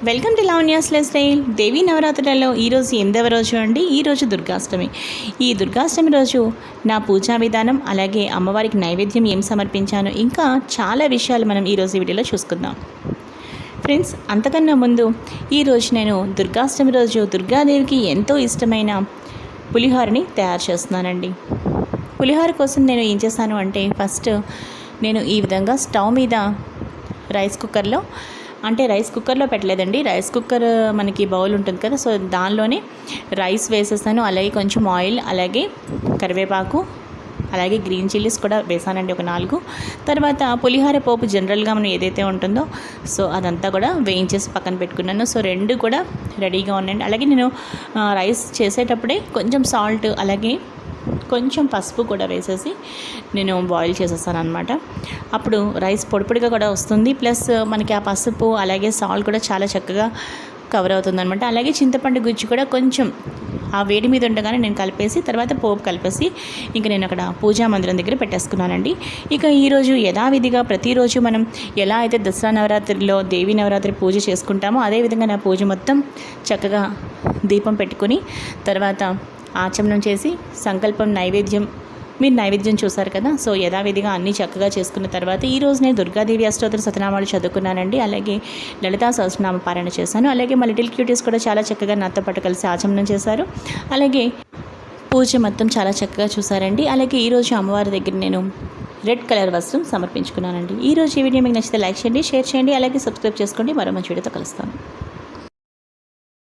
Welcome to Lavanya's lifestyle. Devi నవరాత్రులలో ఈరోజు 8వ రోజు అండి. ఈరోజు దుర్గాష్టమి. ఈ దుర్గాష్టమి రోజు నా పూజా విధానం, అలాగే అమ్మవారికి నైవేద్యం ఏం సమర్పించాను, ఇంకా చాలా విషయాలు మనం ఈరోజు వీడియోలో చూసుకుందాం. ఫ్రెండ్స్, అంతకన్నా ముందు ఈరోజు నేను దుర్గాష్టమి రోజు దుర్గాదేవికి ఎంతో ఇష్టమైన పులిహోరని తయారు చేస్తున్నానండి. పులిహోర కోసం నేను ఏం చేశాను అంటే, ఫస్ట్ నేను ఈ విధంగా స్టవ్ మీద రైస్ కుక్కర్లో పెట్టలేదండి. రైస్ కుక్కర్ మనకి బౌల్ ఉంటుంది కదా, సో దానిలోనే రైస్ వేసేస్తాను. అలాగే కొంచెం ఆయిల్, అలాగే కరివేపాకు, అలాగే గ్రీన్ చిల్లీస్ కూడా వేసానండి, ఒక 4. తర్వాత పులిహోర పోపు జనరల్గా మనం ఏదైతే ఉంటుందో సో అదంతా కూడా వేయించేసి పక్కన పెట్టుకున్నాను. సో 2 కూడా రెడీగా ఉన్నాయండి. అలాగే నేను రైస్ చేసేటప్పుడే కొంచెం సాల్ట్, అలాగే కొంచెం పసుపు కూడా వేసేసి నేను బాయిల్ చేసేస్తాను అనమాట. అప్పుడు రైస్ పొడిగా కూడా వస్తుంది. ప్లస్ మనకి ఆ పసుపు అలాగే సాల్ట్ కూడా చాలా చక్కగా కవర్ అవుతుంది అనమాట. అలాగే చింతపండు గుజ్జు కూడా కొంచెం ఆ వేడి మీద ఉండగానే నేను కలిపేసి, తర్వాత పోపు కలిపేసి ఇంక నేను అక్కడ పూజా మందిరం దగ్గర పెట్టేసుకున్నానండి. ఇక ఈరోజు యథావిధిగా ప్రతిరోజు మనం ఎలా అయితే దసరా నవరాత్రిలో దేవీ నవరాత్రి పూజ చేసుకుంటామో అదేవిధంగా నా పూజ మొత్తం చక్కగా దీపం పెట్టుకుని, తర్వాత ఆచమనం చేసి సంకల్పం మీరు నైవేద్యం చూసారు కదా, సో యథావిధిగా అన్నీ చక్కగా చేసుకున్న తర్వాత ఈరోజు నేను దుర్గాదేవి అష్టోత్తర శతనామాలు చదువుకున్నానండి. అలాగే లలితా సహస్రనామ పారాయణ చేశాను. అలాగే మా లిటిల్ క్యూటీస్ కూడా చాలా చక్కగా నాతో పాటు కలిసి ఆచమనం చేశారు. అలాగే పూజ మొత్తం చాలా చక్కగా చూసారండి. అలాగే ఈరోజు అమ్మవారి దగ్గర నేను రెడ్ కలర్ వస్త్రం సమర్పించుకున్నానండి. ఈరోజు ఈ వీడియో మీకు నచ్చితే లైక్ చేయండి, షేర్ చేయండి, అలాగే సబ్స్క్రైబ్ చేసుకోండి. మరో మంచి వీడియోతో కలుస్తాను.